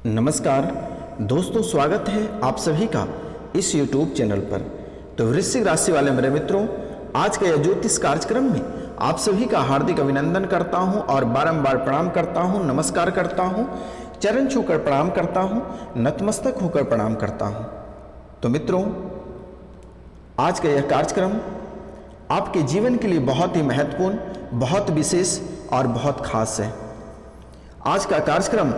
नमस्कार दोस्तों, स्वागत है आप सभी का इस YouTube चैनल पर। तो वृश्चिक राशि वाले मेरे मित्रों, आज का यह ज्योतिष कार्यक्रम में आप सभी का हार्दिक अभिनंदन करता हूं और बारंबार प्रणाम करता हूं, नमस्कार करता हूं, चरण छूकर प्रणाम करता हूं, नतमस्तक होकर प्रणाम करता हूं। तो मित्रों, आज का यह कार्यक्रम आपके जीवन के लिए बहुत ही महत्वपूर्ण, बहुत विशेष और बहुत खास है। आज का कार्यक्रम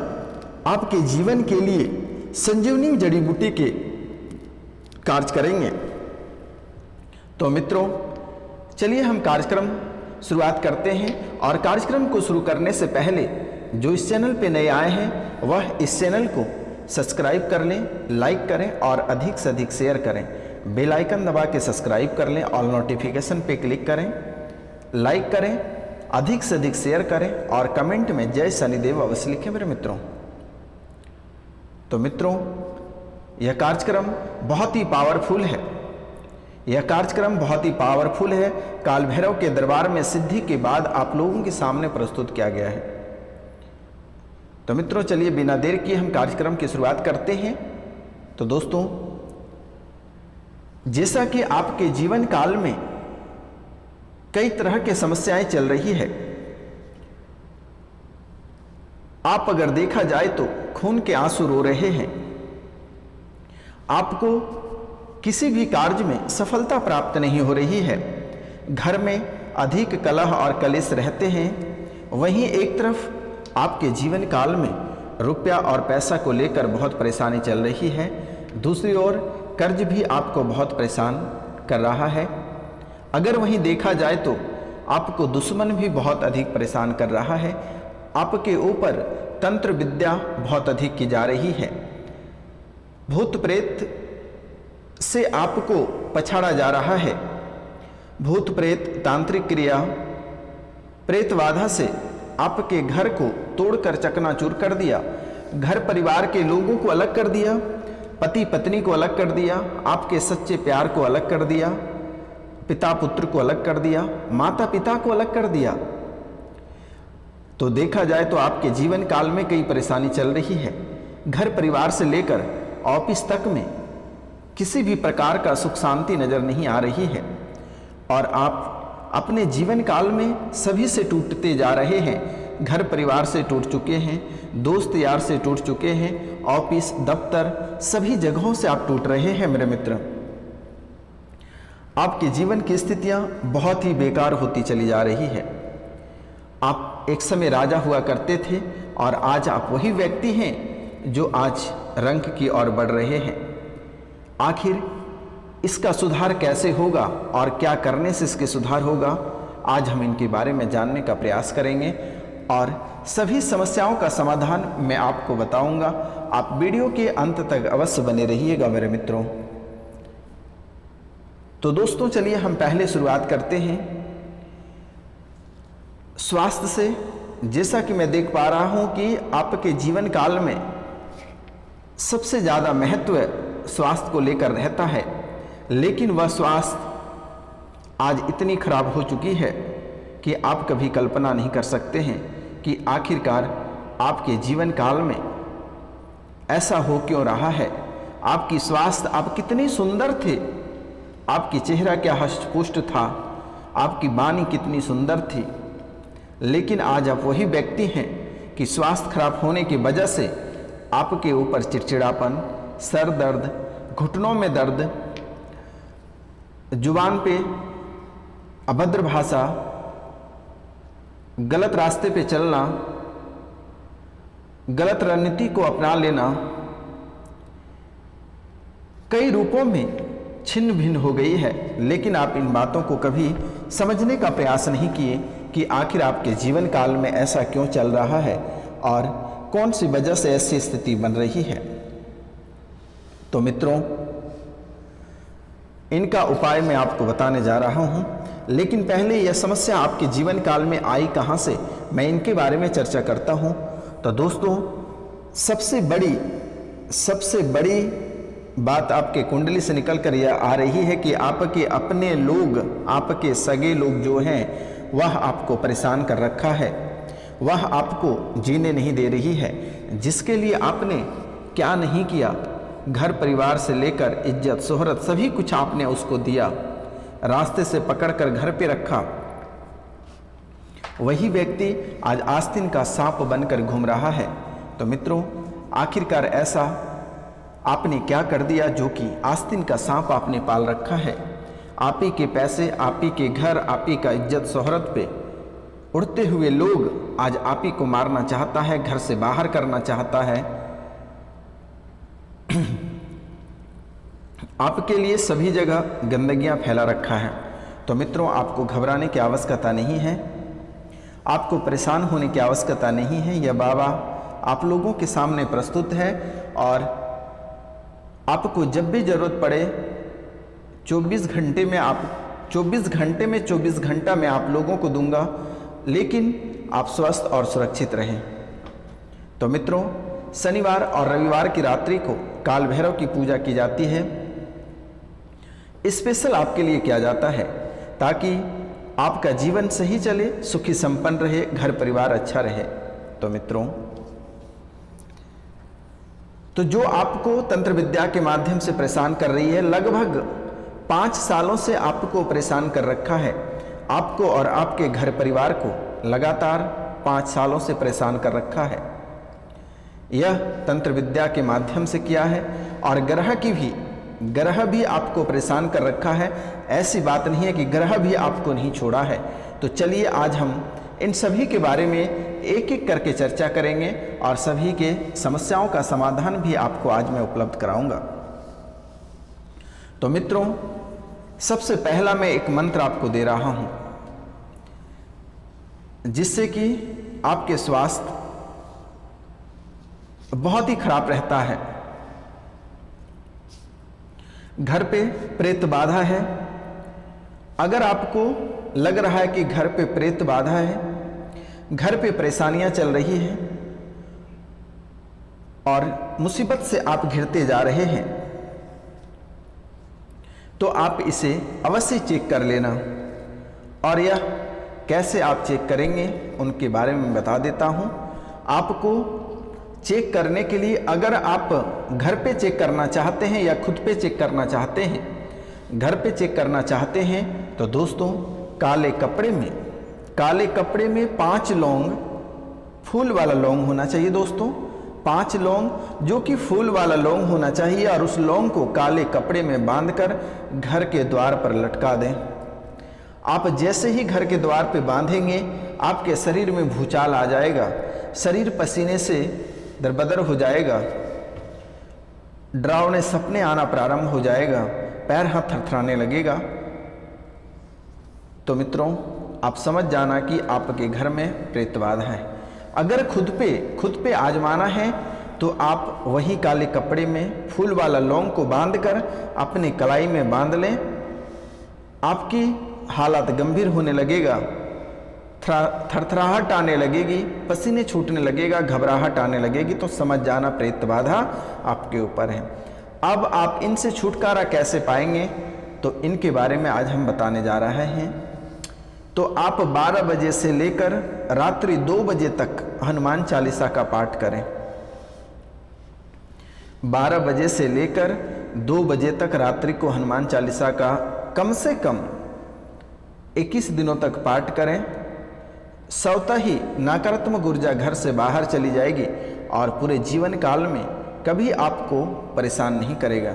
आपके जीवन के लिए संजीवनी जड़ी बूटी के कार्य करेंगे। तो मित्रों, चलिए हम कार्यक्रम शुरुआत करते हैं। और कार्यक्रम को शुरू करने से पहले जो इस चैनल पे नए आए हैं वह इस चैनल को सब्सक्राइब कर लें, लाइक करें और अधिक से अधिक शेयर करें। बेल आइकन दबा के सब्सक्राइब कर लें, ऑल नोटिफिकेशन पे क्लिक करें, लाइक करें, अधिक से अधिक शेयर करें और कमेंट में जय शनिदेव अवश्य लिखें मेरे मित्रों। तो मित्रों, यह कार्यक्रम बहुत ही पावरफुल है। यह कार्यक्रम बहुत ही पावरफुल है। काल भैरव के दरबार में सिद्धि के बाद आप लोगों के सामने प्रस्तुत किया गया है। तो मित्रों, चलिए बिना देर किए हम कार्यक्रम की शुरुआत करते हैं। तो दोस्तों, जैसा कि आपके जीवन काल में कई तरह की समस्याएं चल रही है, आप अगर देखा जाए तो खून के आंसू रो रहे हैं, आपको किसी भी कार्य में सफलता प्राप्त नहीं हो रही है, घर में अधिक कलह और कलेश रहते हैं, वहीं एक तरफ आपके जीवन काल में रुपया और पैसा को लेकर बहुत परेशानी चल रही है, दूसरी ओर कर्ज भी आपको बहुत परेशान कर रहा है। अगर वहीं देखा जाए तो आपको दुश्मन भी बहुत अधिक परेशान कर रहा है, आपके ऊपर तंत्र विद्या बहुत अधिक की जा रही है, भूत प्रेत से आपको पछाड़ा जा रहा है, भूत प्रेत तांत्रिक क्रिया प्रेत बाधा से आपके घर को तोड़कर चकनाचूर कर दिया, घर परिवार के लोगों को अलग कर दिया, पति पत्नी को अलग कर दिया, आपके सच्चे प्यार को अलग कर दिया, पिता पुत्र को अलग कर दिया, माता पिता को अलग कर दिया। तो देखा जाए तो आपके जीवन काल में कई परेशानी चल रही है। घर परिवार से लेकर ऑफिस तक में किसी भी प्रकार का सुख शांति नजर नहीं आ रही है और आप अपने जीवन काल में सभी से टूटते जा रहे हैं। घर परिवार से टूट चुके हैं, दोस्त यार से टूट चुके हैं, ऑफिस दफ्तर सभी जगहों से आप टूट रहे हैं मेरे मित्र। आपके जीवन की स्थितियां बहुत ही बेकार होती चली जा रही है। आप एक समय राजा हुआ करते थे और आज आप वही व्यक्ति हैं जो आज रंक की ओर बढ़ रहे हैं। आखिर इसका सुधार कैसे होगा और क्या करने से इसके सुधार होगा, आज हम इनके बारे में जानने का प्रयास करेंगे और सभी समस्याओं का समाधान मैं आपको बताऊंगा। आप वीडियो के अंत तक अवश्य बने रहिएगा मेरे मित्रों। तो दोस्तों, चलिए हम पहले शुरुआत करते हैं स्वास्थ्य से। जैसा कि मैं देख पा रहा हूं कि आपके जीवन काल में सबसे ज़्यादा महत्व स्वास्थ्य को लेकर रहता है, लेकिन वह स्वास्थ्य आज इतनी खराब हो चुकी है कि आप कभी कल्पना नहीं कर सकते हैं कि आखिरकार आपके जीवन काल में ऐसा हो क्यों रहा है। आपकी स्वास्थ्य, आप कितनी सुंदर थे, आपकी चेहरा क्या हष्टपुष्ट था, आपकी वाणी कितनी सुंदर थी, लेकिन आज आप वही व्यक्ति हैं कि स्वास्थ्य खराब होने की वजह से आपके ऊपर चिड़चिड़ापन, सर दर्द, घुटनों में दर्द, जुबान पे अभद्र भाषा, गलत रास्ते पे चलना, गलत रणनीति को अपना लेना, कई रूपों में छिन्न भिन्न हो गई है। लेकिन आप इन बातों को कभी समझने का प्रयास नहीं किए कि आखिर आपके जीवन काल में ऐसा क्यों चल रहा है और कौन सी वजह से ऐसी स्थिति बन रही है। तो मित्रों, इनका उपाय मैं आपको बताने जा रहा हूं, लेकिन पहले यह समस्या आपके जीवन काल में आई कहां से, मैं इनके बारे में चर्चा करता हूं। तो दोस्तों, सबसे बड़ी बात आपके कुंडली से निकल कर यह आ रही है कि आपके अपने लोग, आपके सगे लोग जो हैं वह आपको परेशान कर रखा है। वह आपको जीने नहीं दे रही है, जिसके लिए आपने क्या नहीं किया। घर परिवार से लेकर इज्जत शोहरत सभी कुछ आपने उसको दिया, रास्ते से पकड़कर घर पे रखा। वही व्यक्ति आज आस्तीन का सांप बनकर घूम रहा है। तो मित्रों, आखिरकार ऐसा आपने क्या कर दिया जो कि आस्तीन का सांप आपने पाल रखा है। आप ही के पैसे, आप ही के घर, आप ही का इज्जत शोहरत पे उड़ते हुए लोग आज आप ही को मारना चाहता है, घर से बाहर करना चाहता है। आपके लिए सभी जगह गंदगियां फैला रखा है। तो मित्रों, आपको घबराने की आवश्यकता नहीं है, आपको परेशान होने की आवश्यकता नहीं है। यह बाबा आप लोगों के सामने प्रस्तुत है और आपको जब भी जरूरत पड़े 24 घंटे में 24 घंटा मैं आप लोगों को दूंगा, लेकिन आप स्वस्थ और सुरक्षित रहें। तो मित्रों, शनिवार और रविवार की रात्रि को काल भैरव की पूजा की जाती है। स्पेशल आपके लिए किया जाता है ताकि आपका जीवन सही चले, सुखी संपन्न रहे, घर परिवार अच्छा रहे। तो मित्रों, तो जो आपको तंत्र विद्या के माध्यम से परेशान कर रही है, लगभग 5 सालों से आपको परेशान कर रखा है, आपको और आपके घर परिवार को लगातार 5 सालों से परेशान कर रखा है। यह तंत्र विद्या के माध्यम से किया है और ग्रह भी आपको परेशान कर रखा है। ऐसी बात नहीं है कि ग्रह भी आपको नहीं छोड़ा है। तो चलिए आज हम इन सभी के बारे में एक एक करके चर्चा करेंगे और सभी के समस्याओं का समाधान भी आपको आज मैं उपलब्ध कराऊंगा। तो मित्रों, सबसे पहला मैं एक मंत्र आपको दे रहा हूं, जिससे कि आपके स्वास्थ्य बहुत ही खराब रहता है। घर पे प्रेत बाधा है। अगर आपको लग रहा है कि घर पे प्रेत बाधा है, घर पे परेशानियां चल रही हैं और मुसीबत से आप घिरते जा रहे हैं, तो आप इसे अवश्य चेक कर लेना। और यह कैसे आप चेक करेंगे उनके बारे में बता देता हूं। आपको चेक करने के लिए, अगर आप घर पे चेक करना चाहते हैं या खुद पे चेक करना चाहते हैं, घर पे चेक करना चाहते हैं तो दोस्तों, काले कपड़े में 5 लौंग, फूल वाला लौंग होना चाहिए दोस्तों। 5 लौंग जो कि फूल वाला लौंग होना चाहिए, और उस लौंग को काले कपड़े में बांधकर घर के द्वार पर लटका दें। आप जैसे ही घर के द्वार पे बांधेंगे, आपके शरीर में भूचाल आ जाएगा, शरीर पसीने से दरबदर हो जाएगा, डरावने सपने आना प्रारंभ हो जाएगा, पैर हाथ थरथराने लगेगा। तो मित्रों, आप समझ जाना कि आपके घर में प्रेतबाधा है। अगर खुद पे आजमाना है तो आप वही काले कपड़े में फूल वाला लौंग को बांधकर अपने कलाई में बांध लें। आपकी हालत गंभीर होने लगेगा, थरथराहट आने लगेगी, पसीने छूटने लगेगा, घबराहट आने लगेगी, तो समझ जाना प्रेत बाधा आपके ऊपर है। अब आप इनसे छुटकारा कैसे पाएंगे, तो इनके बारे में आज हम बताने जा रहे हैं। तो आप 12 बजे से लेकर रात्रि 2 बजे तक हनुमान चालीसा का पाठ करें। 12 बजे से लेकर 2 बजे तक रात्रि को हनुमान चालीसा का कम से कम 21 दिनों तक पाठ करें। स्वतः ही नकारात्मक ऊर्जा घर से बाहर चली जाएगी और पूरे जीवन काल में कभी आपको परेशान नहीं करेगा।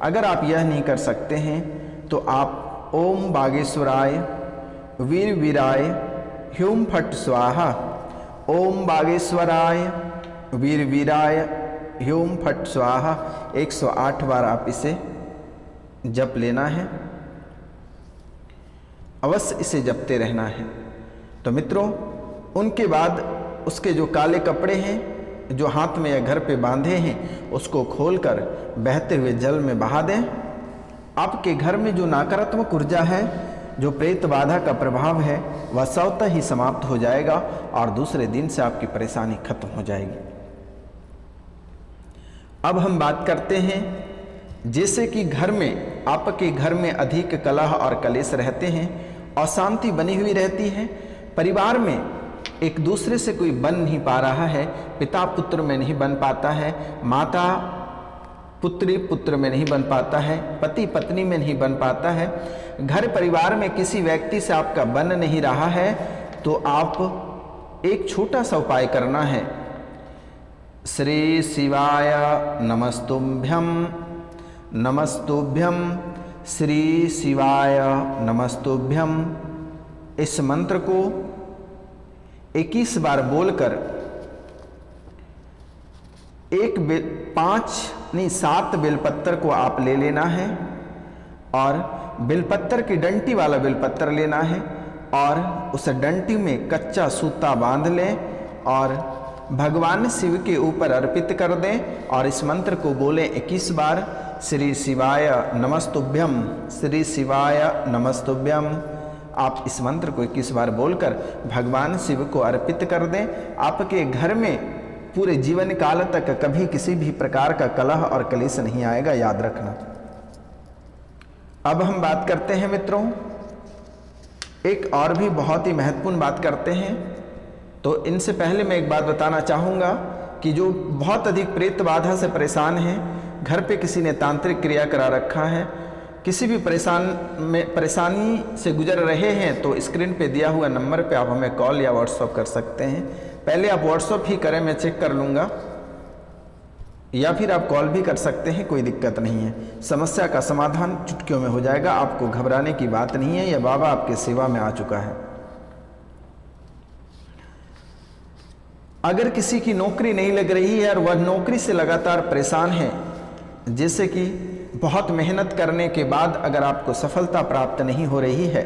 अगर आप यह नहीं कर सकते हैं तो आप ओम बागेश्वराय वीर वीराय ह्यूम फट स्वाहा, ओम बागेश्वराय वीर वीराय ह्यूम फट स्वाहा 108 बार आप इसे जप लेना है, अवश्य इसे जपते रहना है। तो मित्रों, उनके बाद उसके जो काले कपड़े हैं जो हाथ में या घर पे बांधे हैं, उसको खोलकर बहते हुए जल में बहा दें। आपके घर में जो नकारात्मक ऊर्जा है, जो प्रेत बाधा का प्रभाव है, वह स्वतः ही समाप्त हो जाएगा और दूसरे दिन से आपकी परेशानी खत्म हो जाएगी। अब हम बात करते हैं, जैसे कि घर में, आपके घर में अधिक कलह और कलेश रहते हैं, अशांति बनी हुई रहती है, परिवार में एक दूसरे से कोई बन नहीं पा रहा है, पिता पुत्र में नहीं बन पाता है, माता पुत्री पुत्र में नहीं बन पाता है, पति पत्नी में नहीं बन पाता है, घर परिवार में किसी व्यक्ति से आपका बन नहीं रहा है, तो आप एक छोटा सा उपाय करना है। श्री शिवाय नमस्तुभ्यं, नमस्तुभ्यं, श्री शिवाय नमस्तुभ्यं। इस मंत्र को 21 बार बोलकर 7 बेलपत्तर को आप ले लेना है और बेलपत्तर की डंटी वाला बेलपत्तर लेना है और उस डंटी में कच्चा सूता बांध लें और भगवान शिव के ऊपर अर्पित कर दें और इस मंत्र को बोलें 21 बार। श्री शिवाय नमस्तुभ्यं, श्री शिवाय नमस्तुभ्यं। आप इस मंत्र को 21 बार बोलकर भगवान शिव को अर्पित कर दें। आपके घर में पूरे जीवन काल तक कभी किसी भी प्रकार का कलह और कलेश नहीं आएगा, याद रखना। अब हम बात करते हैं मित्रों, एक और भी बहुत ही महत्वपूर्ण बात करते हैं। तो इनसे पहले मैं एक बात बताना चाहूँगा कि जो बहुत अधिक प्रेत बाधा से परेशान हैं, घर पे किसी ने तांत्रिक क्रिया करा रखा है, किसी भी परेशानी से गुजर रहे हैं, तो स्क्रीन पे दिया हुआ नंबर पे आप हमें कॉल या व्हाट्सअप कर सकते हैं। पहले आप व्हाट्सअप ही करें, मैं चेक कर लूँगा, या फिर आप कॉल भी कर सकते हैं, कोई दिक्कत नहीं है। समस्या का समाधान चुटकियों में हो जाएगा, आपको घबराने की बात नहीं है। यह बाबा आपके सेवा में आ चुका है। अगर किसी की नौकरी नहीं लग रही है और वह नौकरी से लगातार परेशान है, जैसे कि बहुत मेहनत करने के बाद अगर आपको सफलता प्राप्त नहीं हो रही है,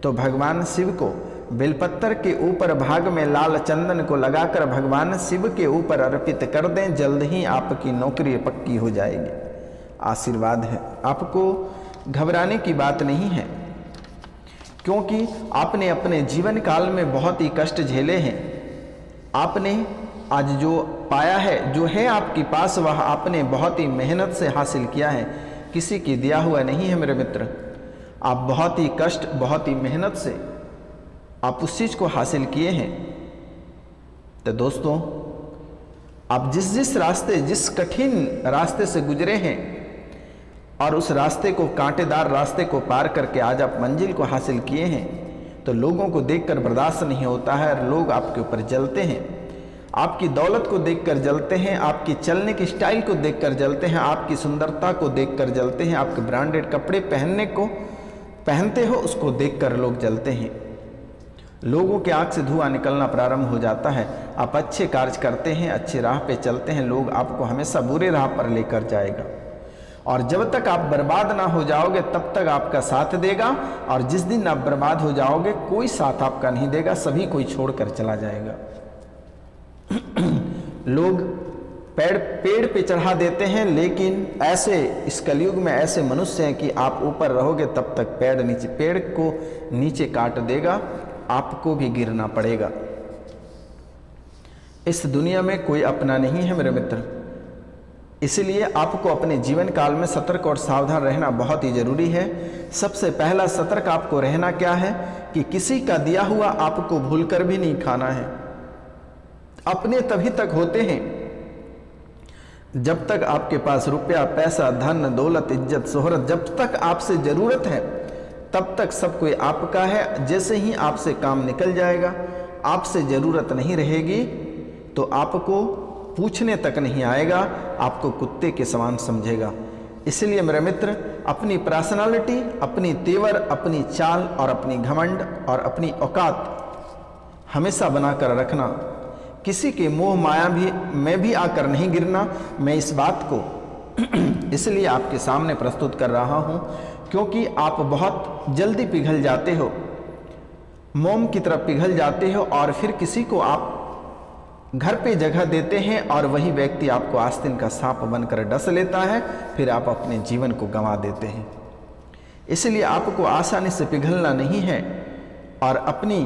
तो भगवान शिव को बेलपत्तर के ऊपर भाग में लाल चंदन को लगाकर भगवान शिव के ऊपर अर्पित कर दें। जल्द ही आपकी नौकरी पक्की हो जाएगी। आशीर्वाद है, आपको घबराने की बात नहीं है, क्योंकि आपने अपने जीवन काल में बहुत ही कष्ट झेले हैं। आपने आज जो पाया है, जो है आपके पास, वह आपने बहुत ही मेहनत से हासिल किया है, किसी की दिया हुआ नहीं है मेरे मित्र। आप बहुत ही कष्ट, बहुत ही मेहनत से आप उस चीज़ को हासिल किए हैं। तो दोस्तों, आप जिस रास्ते, जिस कठिन रास्ते से गुजरे हैं और उस रास्ते को, कांटेदार रास्ते को पार करके आज आप मंजिल को हासिल किए हैं, तो लोगों को देखकर बर्दाश्त नहीं होता है। लोग आपके ऊपर जलते हैं, आपकी दौलत को देखकर जलते हैं, आपकी चलने की स्टाइल को देखकर जलते हैं, आपकी सुंदरता को देखकर जलते हैं, आपके ब्रांडेड कपड़े पहनते हो उसको देखकर लोग जलते हैं। लोगों के आंख से धुआं निकलना प्रारंभ हो जाता है। आप अच्छे कार्य करते हैं, अच्छे राह पे चलते हैं, लोग आपको हमेशा बुरे राह पर लेकर जाएगा। और जब तक आप बर्बाद ना हो जाओगे तब तक आपका साथ देगा, और जिस दिन आप बर्बाद हो जाओगे कोई साथ आपका नहीं देगा, सभी कोई छोड़कर चला जाएगा। लोग पेड़ पे चढ़ा देते हैं, लेकिन ऐसे इस कलयुग में ऐसे मनुष्य हैं कि आप ऊपर रहोगे तब तक पेड़ को नीचे काट देगा, आपको भी गिरना पड़ेगा। इस दुनिया में कोई अपना नहीं है मेरे मित्र, इसलिए आपको अपने जीवन काल में सतर्क और सावधान रहना बहुत ही जरूरी है। सबसे पहला सतर्क आपको रहना क्या है कि किसी का दिया हुआ आपको भूलकर भी नहीं खाना है। अपने तभी तक होते हैं जब तक आपके पास रुपया, पैसा, धन, दौलत, इज्जत, शोहरत, जब तक आपसे जरूरत है तब तक सब कोई आपका है। जैसे ही आपसे काम निकल जाएगा, आपसे जरूरत नहीं रहेगी, तो आपको पूछने तक नहीं आएगा, आपको कुत्ते के समान समझेगा। इसलिए मेरे मित्र, अपनी पर्सनालिटी, अपनी तेवर, अपनी चाल और अपनी घमंड और अपनी औकात हमेशा बनाकर रखना। किसी के मोह माया में भी आकर नहीं गिरना। मैं इस बात को इसलिए आपके सामने प्रस्तुत कर रहा हूं क्योंकि आप बहुत जल्दी पिघल जाते हो, मोम की तरफ पिघल जाते हो, और फिर किसी को आप घर पे जगह देते हैं और वही व्यक्ति आपको आस्तीन का सांप बनकर डस लेता है, फिर आप अपने जीवन को गंवा देते हैं। इसलिए आपको आसानी से पिघलना नहीं है और अपनी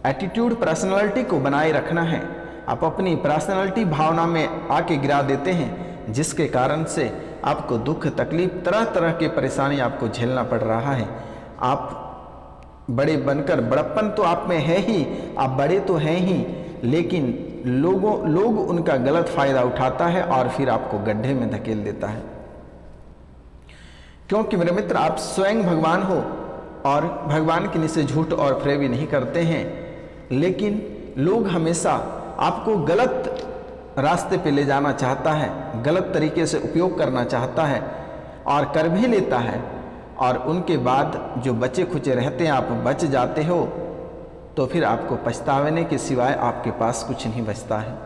एटीट्यूड, पर्सनालिटी को बनाए रखना है। आप अपनी पर्सनालिटी भावना में आके गिरा देते हैं, जिसके कारण से आपको दुख, तकलीफ, तरह तरह की परेशानी आपको झेलना पड़ रहा है। आप बड़े बनकर, बड़प्पन तो आप में है ही, आप बड़े तो हैं ही, लेकिन लोग उनका गलत फायदा उठाता है और फिर आपको गड्ढे में धकेल देता है। क्योंकि मेरे मित्र, आप स्वयं भगवान हो और भगवान के नीचे झूठ और फरेबी नहीं करते हैं, लेकिन लोग हमेशा आपको गलत रास्ते पे ले जाना चाहता है, गलत तरीके से उपयोग करना चाहता है और कर भी लेता है, और उनके बाद जो बचे खुचे रहते हैं, आप बच जाते हो, तो फिर आपको पछतावे के सिवाय आपके पास कुछ नहीं बचता है।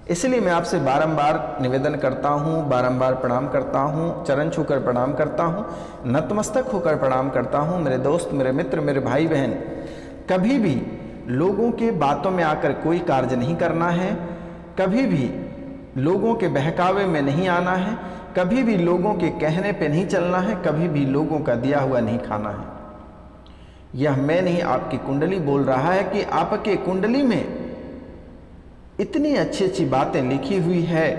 इसलिए मैं आपसे बारंबार निवेदन करता हूँ, बारंबार प्रणाम करता हूँ, चरण छूकर प्रणाम करता हूँ, नतमस्तक होकर प्रणाम करता हूँ। मेरे दोस्त, मेरे मित्र, मेरे भाई बहन, कभी भी लोगों के बातों में आकर कोई कार्य नहीं करना है, कभी भी लोगों के बहकावे में नहीं आना है, कभी भी लोगों के कहने पे नहीं चलना है, कभी भी लोगों का दिया हुआ नहीं खाना है। यह मैं नहीं, आपकी कुंडली बोल रहा है कि आपके कुंडली में इतनी अच्छी अच्छी बातें लिखी हुई है,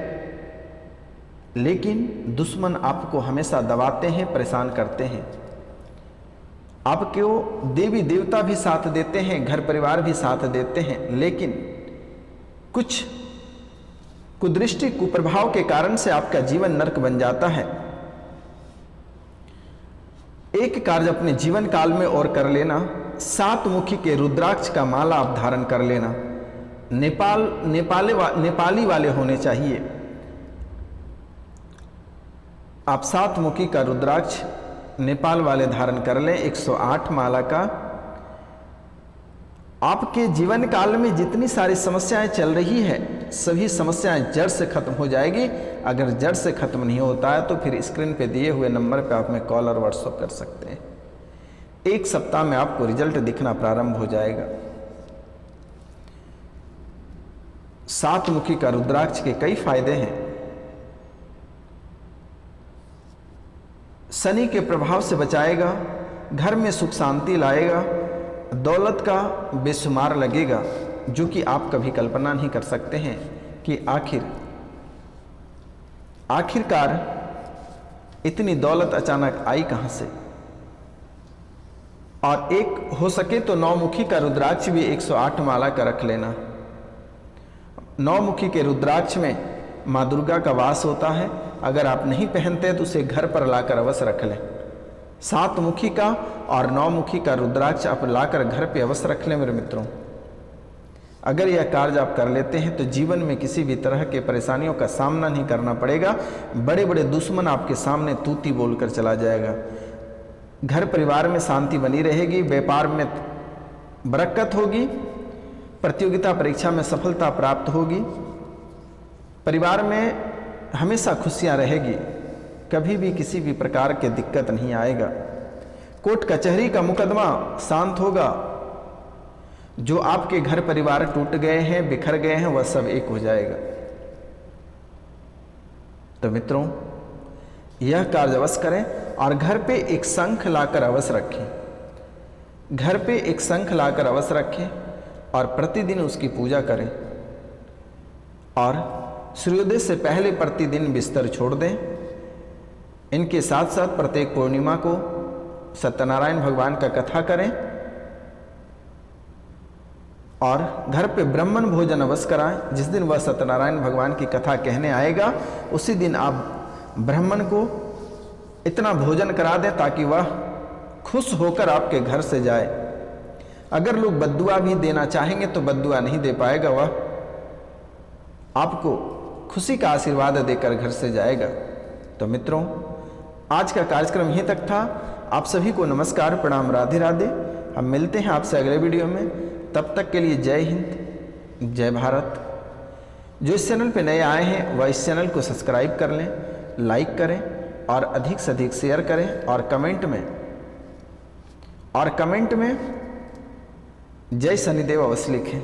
लेकिन दुश्मन आपको हमेशा दबाते हैं, परेशान करते हैं। आपको देवी देवता भी साथ देते हैं, घर परिवार भी साथ देते हैं, लेकिन कुछ कुदृष्टि, कुप्रभाव के कारण से आपका जीवन नरक बन जाता है। एक कार्य अपने जीवन काल में और कर लेना, 7 मुखी के रुद्राक्ष का माला आप धारण कर लेना। नेपाली वाले होने चाहिए। आप 7 मुखी का रुद्राक्ष नेपाल वाले धारण कर लें, 108 माला का। आपके जीवन काल में जितनी सारी समस्याएं चल रही है, सभी समस्याएं जड़ से खत्म हो जाएगी। अगर जड़ से खत्म नहीं होता है तो फिर स्क्रीन पे दिए हुए नंबर पे आप में कॉल और व्हाट्सएप कर सकते हैं। 1 सप्ताह में आपको रिजल्ट दिखना प्रारंभ हो जाएगा। 7 मुखी का रुद्राक्ष के कई फायदे हैं। शनि के प्रभाव से बचाएगा, घर में सुख शांति लाएगा, दौलत का बेशुमार लगेगा, जो कि आप कभी कल्पना नहीं कर सकते हैं कि आखिरकार इतनी दौलत अचानक आई कहां से। और एक हो सके तो 9 मुखी का रुद्राक्ष भी 108 माला का रख लेना। 9 मुखी के रुद्राक्ष में माँ दुर्गा का वास होता है। अगर आप नहीं पहनते तो उसे घर पर लाकर अवश्य रख लें। 7 मुखी का और 9 मुखी का रुद्राक्ष आप लाकर घर पे अवश्य रख लें। मेरे मित्रों, अगर यह कार्य आप कर लेते हैं तो जीवन में किसी भी तरह के परेशानियों का सामना नहीं करना पड़ेगा। बड़े बड़े दुश्मन आपके सामने तूती बोलकर चला जाएगा। घर परिवार में शांति बनी रहेगी, व्यापार में बरकत होगी, प्रतियोगिता परीक्षा में सफलता प्राप्त होगी, परिवार में हमेशा खुशियां रहेगी, कभी भी किसी भी प्रकार के दिक्कत नहीं आएगा। कोर्ट कचहरी का मुकदमा शांत होगा। जो आपके घर परिवार टूट गए हैं, बिखर गए हैं, वह सब एक हो जाएगा। तो मित्रों, यह कार्य अवश्य करें और घर पे एक शंख लाकर अवश्य रखें। घर पे एक शंख लाकर अवश्य रखें और प्रतिदिन उसकी पूजा करें। और सूर्योदय से पहले प्रतिदिन बिस्तर छोड़ दें। इनके साथ साथ प्रत्येक पूर्णिमा को सत्यनारायण भगवान का कथा करें और घर पे ब्राह्मण भोजन अवश्य कराएं। जिस दिन वह सत्यनारायण भगवान की कथा कहने आएगा, उसी दिन आप ब्राह्मण को इतना भोजन करा दें ताकि वह खुश होकर आपके घर से जाए। अगर लोग बद्दुआ भी देना चाहेंगे तो बद्दुआ नहीं दे पाएगा, वह आपको खुशी का आशीर्वाद देकर घर से जाएगा। तो मित्रों, आज का कार्यक्रम यहीं तक था। आप सभी को नमस्कार, प्रणाम, राधे राधे। हम मिलते हैं आपसे अगले वीडियो में। तब तक के लिए जय हिंद, जय भारत। जो इस चैनल पे नए आए हैं वह इस चैनल को सब्सक्राइब कर लें, लाइक करें और अधिक से अधिक शेयर करें और कमेंट में जय शनिदेव अवश्य लिखें।